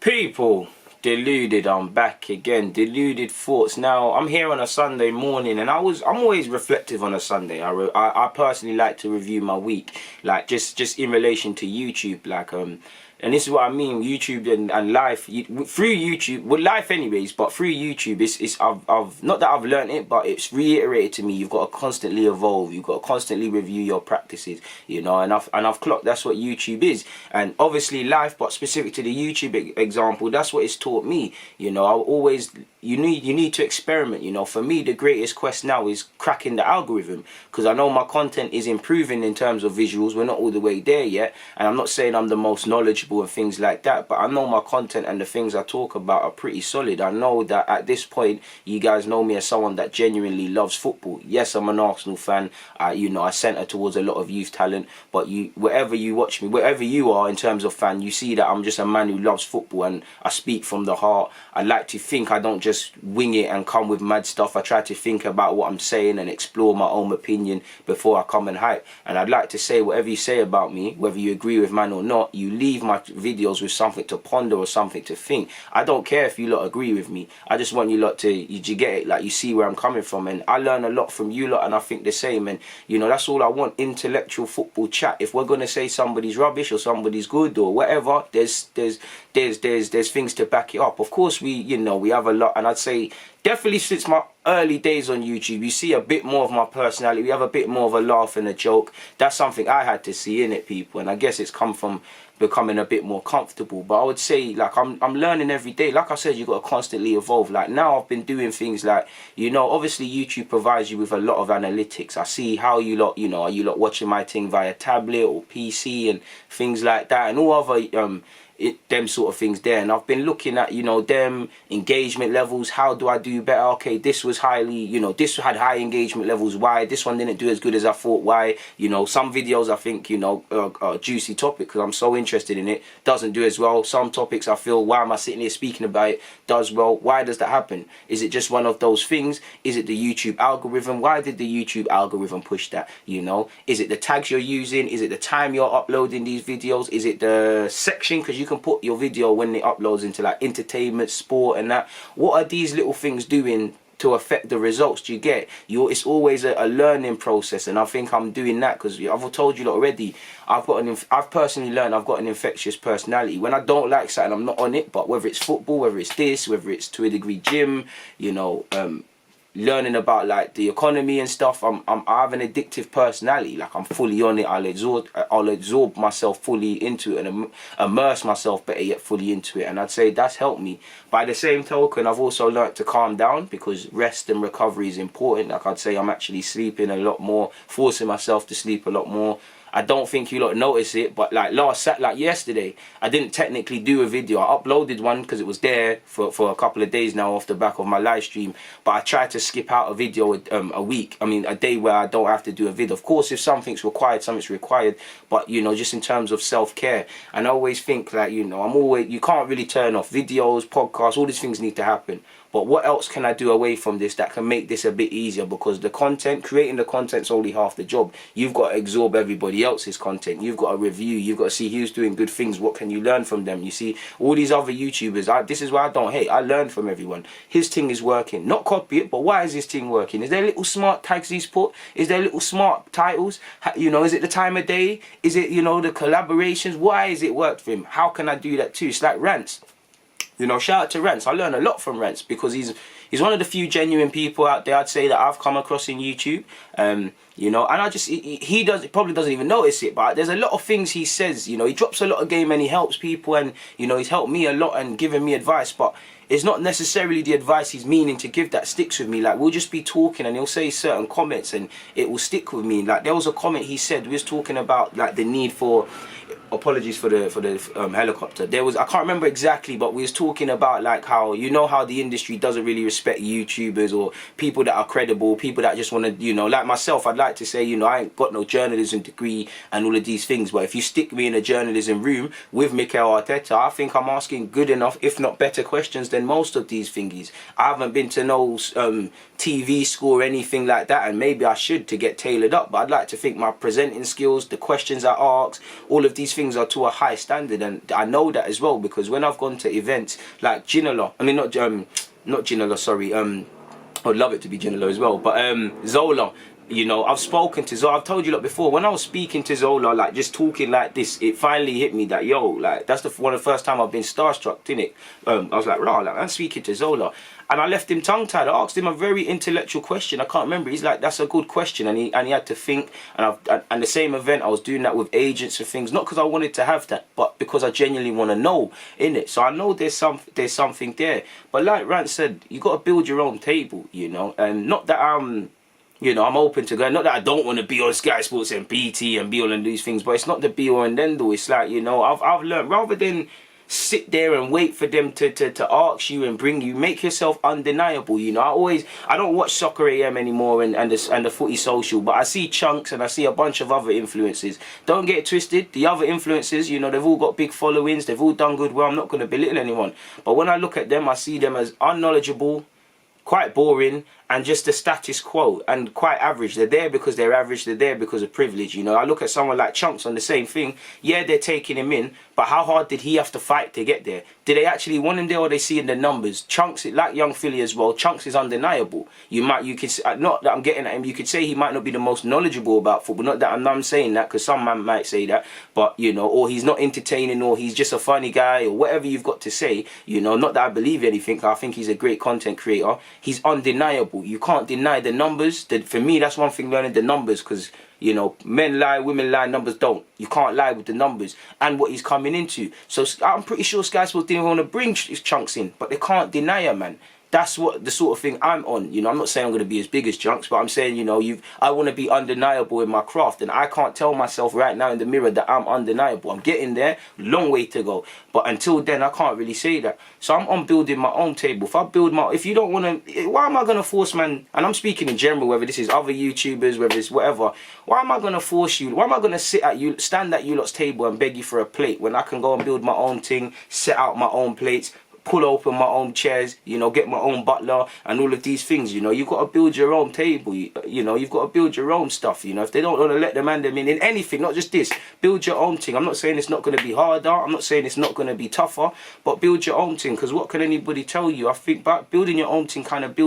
People, Deluded, I'm back again. Deluded thoughts. Now I'm here on a Sunday morning, and I'm always reflective on a Sunday. I personally like to review my week, like just in relation to YouTube, and this is what I mean, YouTube and life, through YouTube, well, life anyways, but through YouTube, I've not that I've learned it, but it's reiterated to me, you've got to constantly evolve, you've got to constantly review your practices, you know, and I've clocked that's what YouTube is, and obviously life, but specific to the YouTube example, that's what it's taught me, you know. You need to experiment, you know. For me, the greatest quest now is cracking the algorithm, because I know my content is improving in terms of visuals. We're not all the way there yet, and I'm not saying I'm the most knowledgeable and things like that, but I know my content and the things I talk about are pretty solid. I know that at this point, you guys know me as someone that genuinely loves football. Yes, I'm an Arsenal fan. You know, I centre towards a lot of youth talent, but wherever you watch me, wherever you are in terms of fan, you see that I'm just a man who loves football and I speak from the heart. I like to think I don't just wing it and come with mad stuff. I try to think about what I'm saying and explore my own opinion before I come and hype. And I'd like to say, whatever you say about me, whether you agree with man or not, you leave my videos with something to ponder or something to think. I don't care if you lot agree with me. I just want you lot to, you get it, like you see where I'm coming from, and I learn a lot from you lot, and I think the same. And you know, that's all I want, intellectual football chat. If we're gonna say somebody's rubbish or somebody's good or whatever, there's things to back it up. Of course, we have a lot, and I'd say definitely since my early days on YouTube, you see a bit more of my personality. We have a bit more of a laugh and a joke. That's something I had to see in it, people, and I guess it's come from becoming a bit more comfortable. But I would say, like, I'm learning every day. Like I said, you got to constantly evolve. Like now I've been doing things like, you know, obviously YouTube provides you with a lot of analytics. I see how you lot, you know, are you lot watching my thing via tablet or PC and things like that, and all other them sort of things there. And I've been looking at, you know, them engagement levels. How do I do better? Okay, this was highly, you know, this had high engagement levels. Why? This one didn't do as good as I thought. Why? You know, some videos I think, you know, are juicy topic because I'm so interested in it, doesn't do as well. Some topics I feel, why am I sitting here speaking about it, does well. Why does that happen? Is it just one of those things? Is it the YouTube algorithm? Why did the YouTube algorithm push that? You know, is it the tags you're using? Is it the time you're uploading these videos? Is it the section? Because you can put your video when it uploads into like entertainment, sport and that. What are these little things doing to affect the results do you get? It's always a learning process, and I think I'm doing that because I've told you already, I've personally learned I've got an infectious personality. When I don't like something, I'm not on it. But whether it's football, whether it's this, whether it's to a degree gym, you know, learning about like the economy and stuff, I have an addictive personality. Like I'm fully on it. I'll absorb myself fully into it and immerse myself better yet fully into it, and I'd say that's helped me. By the same token, I've also learned to calm down because rest and recovery is important. Like I'd say I'm actually sleeping a lot more, forcing myself to sleep a lot more. I don't think you lot notice it, but like yesterday, I didn't technically do a video. I uploaded one because it was there for a couple of days now off the back of my live stream. But I tried to skip out a video a week. I mean, a day where I don't have to do a video. Of course, if something's required, something's required. But, you know, just in terms of self-care. And I always think that, you know, you can't really turn off videos, podcasts, all these things need to happen. But what else can I do away from this that can make this a bit easier? Because the content, creating the content's only half the job. You've got to absorb everybody else's content. You've got to review. You've got to see who's doing good things. What can you learn from them? You see, all these other YouTubers, this is why I don't hate. I learn from everyone. His thing is working. Not copy it, but why is his thing working? Is there little smart tags he's put? Is there little smart titles? You know, is it the time of day? Is it, you know, the collaborations? Why is it worked for him? How can I do that too? It's like Rants. You know, shout out to Rants. I learn a lot from Rants because he's one of the few genuine people out there, I'd say, that I've come across in YouTube. You know, and he probably doesn't even notice it, but there's a lot of things he says. You know, he drops a lot of game and he helps people, and you know, he's helped me a lot and given me advice, but it's not necessarily the advice he's meaning to give that sticks with me. Like, we'll just be talking and he'll say certain comments and it will stick with me. Like, there was a comment he said, we was talking about like the need for, apologies for the helicopter. There was, I can't remember exactly, but we was talking about like how, you know, how the industry doesn't really respect YouTubers or people that are credible, people that just want to, you know, like myself, I'd like to say, you know, I ain't got no journalism degree and all of these things, but if you stick me in a journalism room with Mikel Arteta, I think I'm asking good enough, if not better questions than most of these thingies. I haven't been to no TV school or anything like that, and maybe I should to get tailored up, but I'd like to think my presenting skills, the questions I ask, all of these things are to a high standard, and I know that as well, because when I've gone to events like Ginola, I mean not Ginola, sorry, I'd love it to be Ginola as well, but Zola. You know, I've spoken to Zola. I've told you lot before, when I was speaking to Zola, like just talking like this, it finally hit me that, yo, like that's one of the first time I've been starstruck, innit? I was like, rah, like I'm speaking to Zola. And I left him tongue-tied. I asked him a very intellectual question. I can't remember. He's like, that's a good question. And he had to think. And the same event, I was doing that with agents and things. Not because I wanted to have that, but because I genuinely want to know, innit? So I know there's something there. But like Rant said, you got to build your own table, you know? And not that you know, I'm open to going. Not that I don't want to be on Sky Sports and BT and be all and these things, but it's not the be all and end all. It's like, you know, I've learned, rather than sit there and wait for them to ask you and bring you, make yourself undeniable. You know, I don't watch Soccer AM anymore and the Footy Social, but I see Chunks and I see a bunch of other influencers. Don't get it twisted, the other influencers, you know, they've all got big followings, they've all done good. Well, I'm not going to belittle anyone, but when I look at them, I see them as unknowledgeable, quite boring, and just the status quo, and quite average. They're there because they're average, they're there because of privilege. You know, I look at someone like Chunks on the same thing. Yeah, they're taking him in, but how hard did he have to fight to get there? Did they actually want him there, or they see in the numbers? Chunks, like Young Philly as well, Chunks is undeniable. You could, not that I'm getting at him, you could say he might not be the most knowledgeable about football. Not that I'm saying that, because some man might say that, but, you know, or he's not entertaining, or he's just a funny guy, or whatever you've got to say, you know, not that I believe anything. I think he's a great content creator. He's undeniable. You can't deny the numbers. For me, that's one thing, learning the numbers, because, you know, men lie, women lie, numbers don't. You can't lie with the numbers and what he's coming into. So I'm pretty sure Sky Sports didn't want to bring Chunks in, but they can't deny him, man. That's what the sort of thing I'm on. You know, I'm not saying I'm going to be as big as Chunks, but I'm saying, you know, I want to be undeniable in my craft, and I can't tell myself right now in the mirror that I'm undeniable. I'm getting there, long way to go. But until then, I can't really say that. So I'm on building my own table. If you don't want to, why am I going to force, man? And I'm speaking in general, whether this is other YouTubers, whether it's whatever. Why am I going to force you? Why am I going to stand at you lot's table and beg you for a plate when I can go and build my own thing, set out my own plates, pull open my own chairs, you know, get my own butler and all of these things? You know, you've got to build your own table, you know, you've got to build your own stuff. You know, if they don't want to let them in anything, not just this, build your own thing. I'm not saying it's not going to be harder, I'm not saying it's not going to be tougher, but build your own thing, because what can anybody tell you? I think building your own thing kind of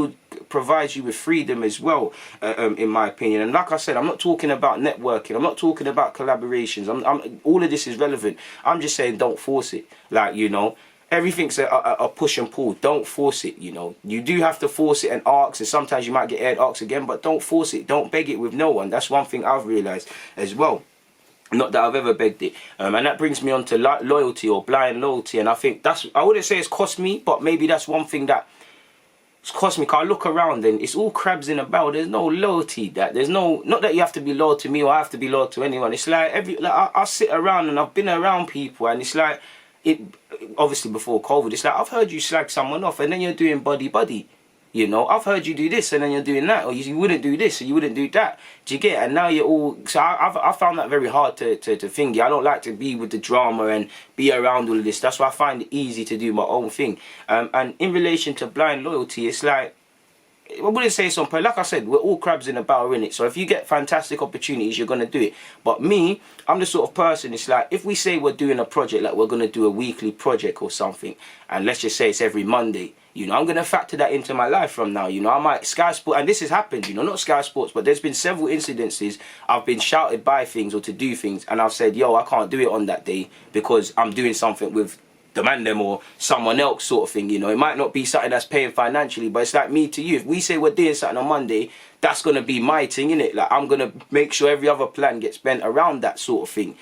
provides you with freedom as well, in my opinion. And like I said, I'm not talking about networking, I'm not talking about collaborations, all of this is relevant. I'm just saying, don't force it. Like, you know, everything's a push and pull. Don't force it, you know. You do have to force it and ask, and sometimes you might get aired asked again, but don't force it. Don't beg it with no one. That's one thing I've realised as well. Not that I've ever begged it. And that brings me on to loyalty, or blind loyalty. And I think I wouldn't say it's cost me, but maybe that's one thing that it's cost me. Cause I look around and it's all crabs in a barrel. There's no loyalty. There's no, not that you have to be loyal to me or I have to be loyal to anyone. It's like I sit around and I've been around people, and it's like, obviously before COVID, it's like, I've heard you slag someone off and then you're doing buddy. You know, I've heard you do this and then you're doing that, or you wouldn't do this or you wouldn't do that. Do you get it? And now you're all, so I found that very hard to think. I don't like to be with the drama and be around all of this. That's why I find it easy to do my own thing. And in relation to blind loyalty, it's like, I wouldn't say it's on point. Like I said, we're all crabs in a barrel, innit? So if you get fantastic opportunities, you're going to do it. But me, I'm the sort of person, it's like, if we say we're doing a project, like we're going to do a weekly project or something, and let's just say it's every Monday, you know, I'm going to factor that into my life from now. You know, I might, Sky Sports, and this has happened, you know, not Sky Sports, but there's been several incidences I've been shouted by things or to do things, and I've said, yo, I can't do it on that day because I'm doing something with the man them or someone else, sort of thing. You know, it might not be something that's paying financially, but it's like me to you. If we say we're doing something on Monday, that's going to be my thing, innit? Like, I'm going to make sure every other plan gets bent around that sort of thing.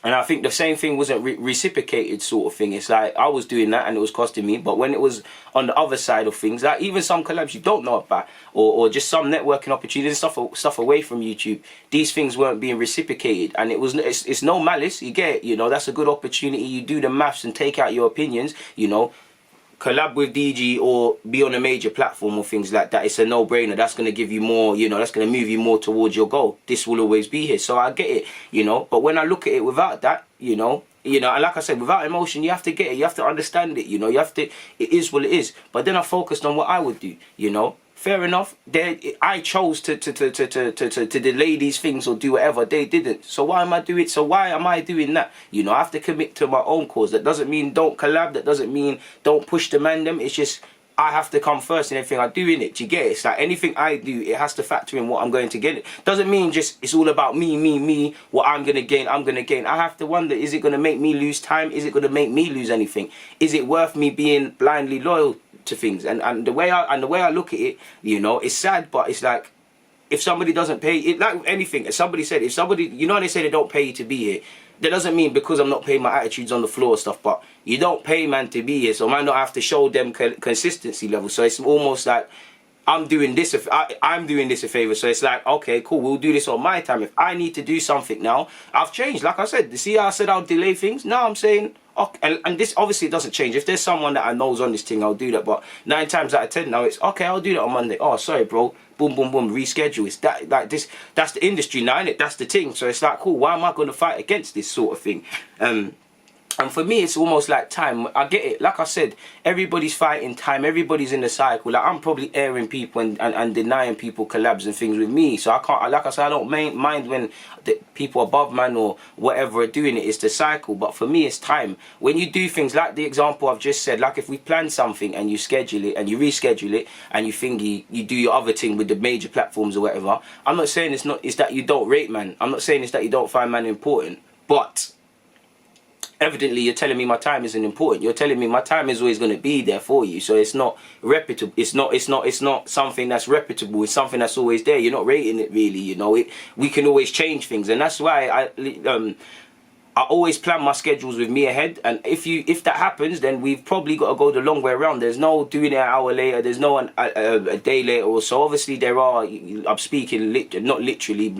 And I think the same thing wasn't reciprocated, sort of thing. It's like I was doing that and it was costing me, but when it was on the other side of things, like even some collabs you don't know about, or just some networking opportunities, stuff away from YouTube, these things weren't being reciprocated, and it's no malice. You get it, you know, that's a good opportunity. You do the maths and take out your opinions, you know. Collab with DG or be on a major platform or things like that, it's a no-brainer. That's going to give you more, you know, that's going to move you more towards your goal. This will always be here. So I get it, you know, but when I look at it without that, you know, and like I said, without emotion, you have to get it, you have to understand it, you know, it is what it is. But then I focused on what I would do, you know. fair enough. I chose to delay these things or do whatever. They didn't. So why am I doing that? You know, I have to commit to my own cause. That doesn't mean don't collab. That doesn't mean don't push the man them. It's just I have to come first in everything I do in it. Do you get it? It's like anything I do, it has to factor in what I'm going to get. It doesn't mean just it's all about me, what I'm going to gain, I have to wonder, is it going to make me lose time? Is it going to make me lose anything? Is it worth me being blindly loyal to things? And the way I look at it, you know, it's sad, but it's like, if somebody doesn't pay it, like anything, as somebody said, if somebody, you know, they say they don't pay you to be here. That doesn't mean because I'm not paying my attitudes on the floor and stuff, but you don't pay man to be here, so man don't have to show them consistency level. So it's almost like I'm doing this a favor. So it's like, okay, cool, we'll do this on my time. If I need to do something now, I've changed. Like I said, see how I said I'll delay things? Now I'm saying, okay, and this obviously it doesn't change. If there's someone that I know's on this thing, I'll do that. But 9 times out of 10 now, it's okay, I'll do that on Monday. Oh, sorry, bro. Boom, boom, boom, reschedule. It's that, like this, that's the industry now, innit? That's the thing. So it's like, cool, why am I going to fight against this sort of thing? And for me, it's almost like time. I get it. Like I said, everybody's fighting time. Everybody's in the cycle. Like, I'm probably airing people and denying people collabs and things with me. So I can't, like I said, I don't mind when the people above man or whatever are doing it. It's the cycle. But for me, it's time. When you do things like the example I've just said, like if we plan something and you schedule it and you reschedule it and you think you do your other thing with the major platforms or whatever, I'm not saying it's that you don't rate man. I'm not saying it's that you don't find man important. But evidently you're telling me my time isn't important. You're telling me my time is always going to be there for you. So it's not reputable. It's not something that's reputable. It's something that's always there. You're not rating it really, you know. We can always change things, and that's why I always plan my schedules with me ahead. And if that happens, then we've probably got to go the long way around. There's no doing it an hour later. There's no a day later or so. Obviously there are. I'm speaking not literally,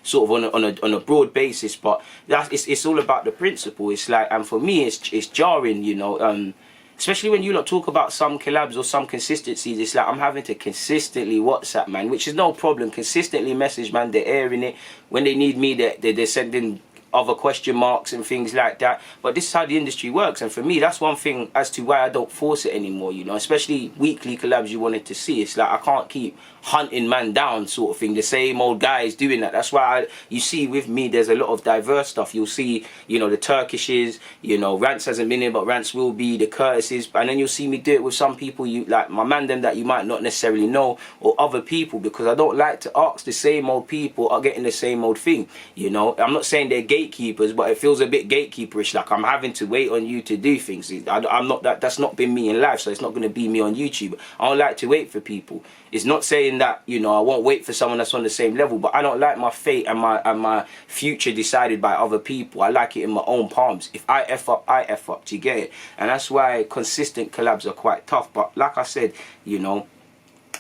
sort of on a broad basis, but it's all about the principle. It's like, and for me, it's jarring, you know. Especially when you lot talk about some collabs or some consistencies, it's like I'm having to consistently WhatsApp man, which is no problem. Consistently message man, they're airing it. When they need me, they're sending other question marks and things like that. But this is how the industry works, and for me, that's one thing as to why I don't force it anymore, you know. Especially weekly collabs you wanted to see. It's like I can't keep hunting man down sort of thing, the same old guys doing that. That's why you see with me there's a lot of diverse stuff. You'll see, you know, the Turkishes, you know, Rants hasn't been here but Rants will be, the Curtises, and then you'll see me do it with some people you like, my man them that you might not necessarily know, or other people, because I don't like to ask the same old people are getting the same old thing, you know. I'm not saying they're gatekeepers, but it feels a bit gatekeeperish, like I'm having to wait on you to do things. I'm not that's not been me in life, so it's not going to be me on YouTube. I don't like to wait for people. It's not saying that, you know, I won't wait for someone that's on the same level, but I don't like my fate and my future decided by other people. I like it in my own palms. If I F up, I F up. Do you get it? And that's why consistent collabs are quite tough. But like I said, you know,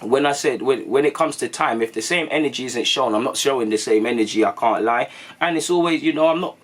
when it comes to time, if the same energy isn't shown, I'm not showing the same energy, I can't lie. And it's always, you know,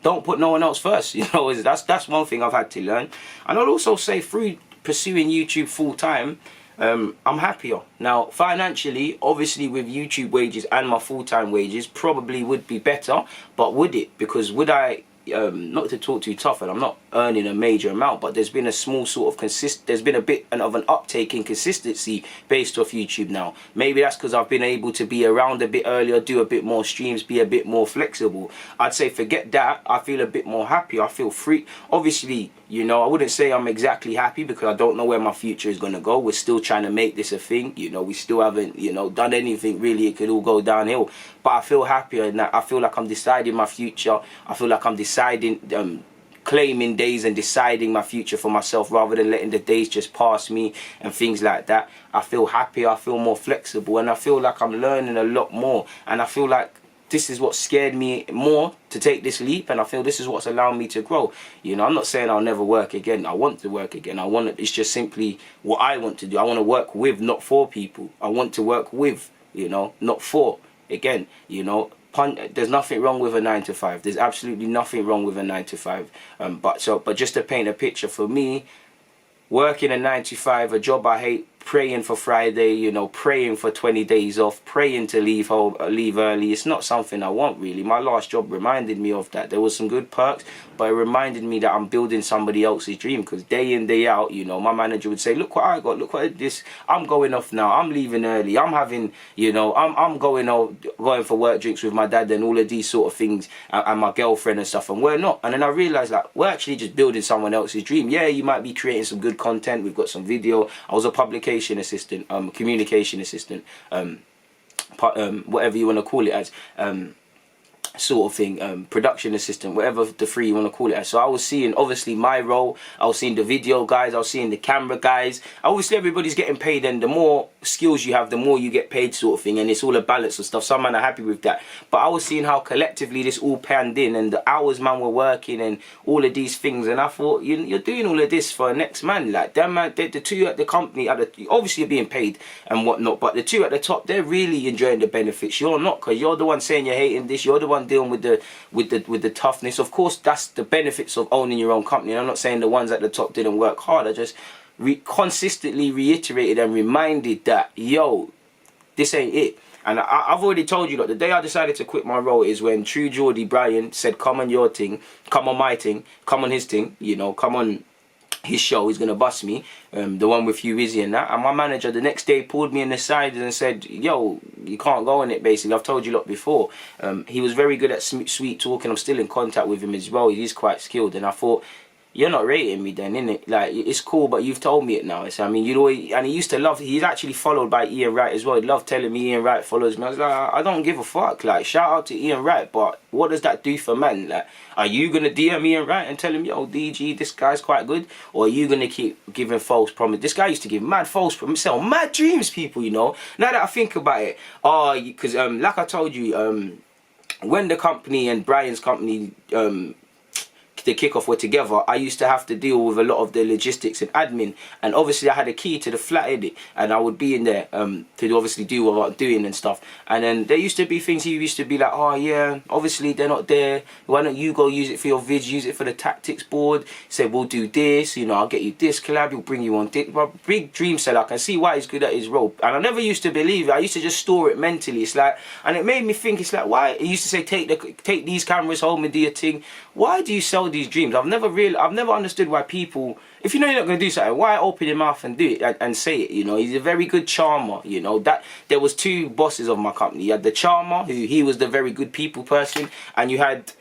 don't put no one else first. You know, that's one thing I've had to learn. And I'll also say, through pursuing YouTube full time, I'm happier. Now, financially, obviously with YouTube wages and my full-time wages, probably would be better, but would it? Because would I, not to talk too tough, and I'm not earning a major amount, but there's been a small sort of there's been a bit of an uptake in consistency based off YouTube now. Maybe that's because I've been able to be around a bit earlier, do a bit more streams, be a bit more flexible. I'd say forget that, I feel a bit more happy, I feel free. Obviously, you know, I wouldn't say I'm exactly happy because I don't know where my future is going to go. We're still trying to make this a thing, you know, we still haven't, you know, done anything really. It could all go downhill, but I feel happier in that. I feel like I'm deciding my future. I feel like I'm deciding, claiming days and deciding my future for myself rather than letting the days just pass me and things like that. I feel happier, I feel more flexible, and I feel like I'm learning a lot more, and I feel like this is what scared me more to take this leap, and I feel this is what's allowing me to grow. You know, I'm not saying I'll never work again. I want to work again. It's just simply what I want to do. I want to work with, not for people. I want to work with, you know, not for. Again, you know, there's nothing wrong with a 9 to 5. There's absolutely nothing wrong with a 9 to 5. But just to paint a picture, for me, working a 9 to 5, a job I hate, praying for Friday, you know, praying for 20 days off, praying to leave home, leave early. It's not something I want, really. My last job reminded me of that. There was some good perks, but it reminded me that I'm building somebody else's dream, because day in, day out, you know, my manager would say, look what I got, look what this, I'm going off now, I'm leaving early, I'm having, you know, I'm going for work drinks with my dad and all of these sort of things, and my girlfriend and stuff, and we're not. And then I realised, like, we're actually just building someone else's dream. Yeah, you might be creating some good content, we've got some video. I was a publication assistant, communication assistant, whatever you want to call it as, sort of thing, production assistant, whatever the three you want to call it as. So I was seeing, obviously, my role, I was seeing the video guys, I was seeing the camera guys. Obviously everybody's getting paid, and the more skills you have, the more you get paid, sort of thing, and it's all a balance and stuff. Some man are happy with that, but I was seeing how collectively this all panned in, and the hours man were working and all of these things, and I thought, you're doing all of this for a next man. Like, them man, the two at the company, obviously you're being paid and whatnot, but the two at the top, they're really enjoying the benefits. You're not, because you're the one saying you're hating this, you're the one dealing with the toughness. Of course, that's the benefits of owning your own company. And I'm not saying the ones at the top didn't work hard. I just consistently reiterated and reminded that, yo, this ain't it. And I've already told you, look, the day I decided to quit my role is when True Geordie Brian said, come on your thing, come on my thing, come on his thing, you know, come on his show, he's gonna bust me, the one with Hugh Izzy and that. And my manager the next day pulled me in the side and said, yo, you can't go on it, basically. I've told you lot before. He was very good at sweet talking. I'm still in contact with him as well. He's quite skilled. And I thought, you're not rating me then, innit? Like, it's cool, but you've told me it now. So, I mean, you'd always, and he used to love, he's actually followed by Ian Wright as well. He loved telling me Ian Wright follows me. I was like, I don't give a fuck. Like, shout out to Ian Wright, but what does that do for man? Like, are you going to DM Ian Wright and tell him, yo, DG, this guy's quite good? Or are you going to keep giving false promise? This guy used to give mad false promise, sell mad dreams, people, you know? Now that I think about it, because like I told you, when the company and Brian's company, the kickoff were together, I used to have to deal with a lot of the logistics and admin, and obviously I had a key to the flat in it, and I would be in there to obviously do what I'm doing and stuff. And then there used to be things he used to be like, oh yeah, obviously they're not there, why don't you go use it for your vids, use it for the tactics board. He said, we'll do this, you know, I'll get you this collab, he'll bring you on this. Big dream seller, I can see why he's good at his role. And I never used to believe it. I used to just store it mentally. It's like, and it made me think, it's like, why? He used to say, take these cameras home and do your thing. Why do you sell these dreams? I've never understood why people, if you know you're not going to do something, why open your mouth and do it and say it, you know? He's a very good charmer, you know. That there was two bosses of my company. You had the charmer, who he was the very good people person, and you had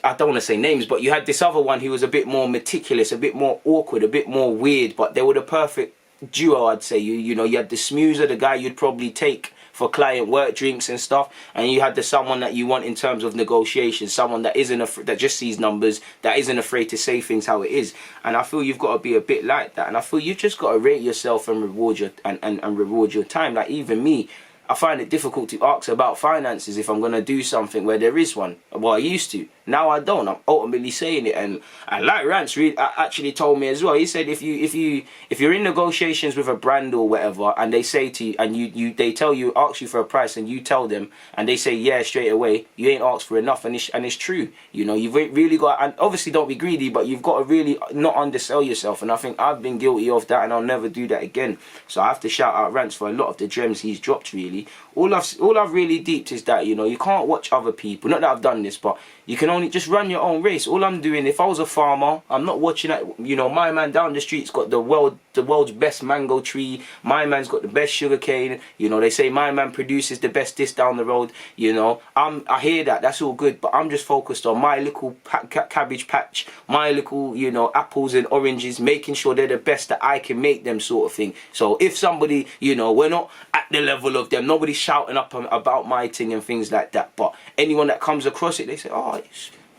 I don't want to say names, but you had this other one who was a bit more meticulous, a bit more awkward, a bit more weird, but they were the perfect duo, I'd say. You know, you had the smoozer, the guy you'd probably take for client work drinks and stuff, and you had the someone that you want in terms of negotiations, someone that isn't that just sees numbers, that isn't afraid to say things how it is. And I feel you've got to be a bit like that, and I feel you've just got to rate yourself and reward your and reward your time. Like, even me, I find it difficult to ask about finances if I'm going to do something where there is one. Well, I used to. Now I don't. I'm ultimately saying it. And like Rance actually told me as well. He said if you're in negotiations with a brand or whatever, and they say to you, and they tell you, ask you for a price, and you tell them, and they say yeah straight away, you ain't asked for enough, and it's true. You know, you've really got, and obviously don't be greedy, but you've got to really not undersell yourself. And I think I've been guilty of that, and I'll never do that again. So I have to shout out Rance for a lot of the gems he's dropped. Really, all I've really deeped is that, you know, you can't watch other people. Not that I've done this, but you can only just run your own race. All I'm doing, if I was a farmer, I'm not watching that. You know, my man down the street's got the world's best mango tree. My man's got the best sugar cane. You know, they say my man produces the best this down the road. You know, I hear that. That's all good, but I'm just focused on my little cabbage patch, my little, you know, apples and oranges, making sure they're the best that I can make them, sort of thing. So if somebody, you know, we're not at the level of them, nobody's shouting up about my thing and things like that, but anyone that comes across it, they say, oh,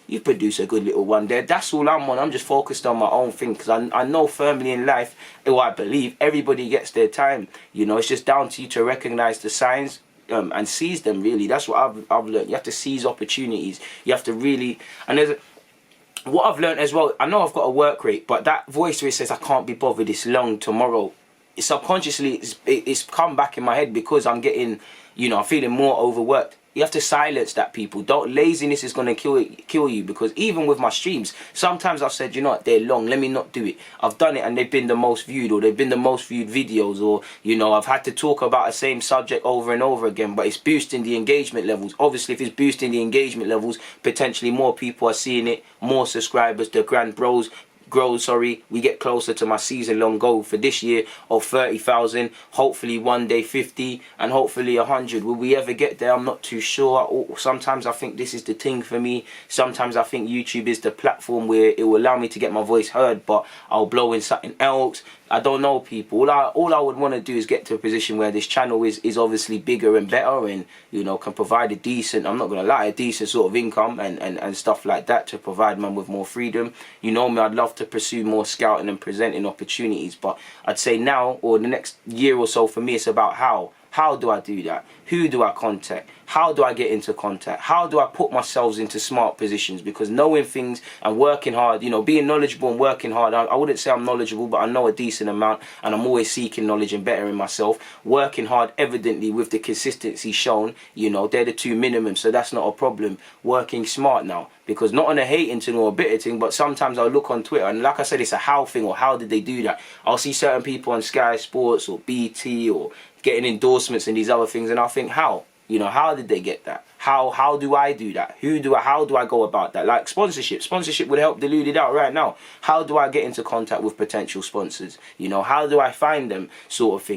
you produce a good little one there. That's all I'm on. I'm just focused on my own thing, because I know firmly in life, or I believe, everybody gets their time. You know, it's just down to you to recognize the signs and seize them, really. That's what I've learned. You have to seize opportunities. You have to really, and what I've learned as well, I know I've got a work rate, but that voice where it says I can't be bothered this long tomorrow, subconsciously it's come back in my head, because I'm getting, you know, I'm feeling more overworked. You have to silence that, people. Don't, laziness is gonna kill you, because even with my streams, sometimes I've said, you know what, they're long, let me not do it. I've done it and they've been the most viewed, or they've been the most viewed videos, or you know, I've had to talk about the same subject over and over again, but it's boosting the engagement levels. Obviously, if it's boosting the engagement levels, potentially more people are seeing it, more subscribers, the grand bros grows, we get closer to my season-long goal for this year of 30,000, hopefully one day 50, and hopefully 100. Will we ever get there? I'm not too sure. Sometimes I think this is the thing for me. Sometimes I think YouTube is the platform where it will allow me to get my voice heard, but I'll blow in something else. I don't know, people. All I would want to do is get to a position where this channel is obviously bigger and better, and you know, can provide a decent, I'm not gonna lie, a decent sort of income and stuff like that, to provide man with more freedom. You know me, I'd love to pursue more scouting and presenting opportunities, but I'd say now, or the next year or so, for me, it's about how. How do I do that? Who do I contact? How do I get into contact? How do I put myself into smart positions? Because knowing things and working hard, you know, being knowledgeable and working hard, I wouldn't say I'm knowledgeable, but I know a decent amount, and I'm always seeking knowledge and bettering myself. Working hard, evidently, with the consistency shown, you know, they're the two minimums, so that's not a problem. Working smart now, because not on a hating thing or a bitter thing, but sometimes I'll look on Twitter, and like I said, it's a how thing, or how did they do that? I'll see certain people on Sky Sports or BT or getting endorsements and these other things, and I'll think, how? You know, how did they get that? How do I do that? How do I go about that? Like sponsorship would help Deluded out right now. How do I get into contact with potential sponsors? You know, how do I find them, sort of thing?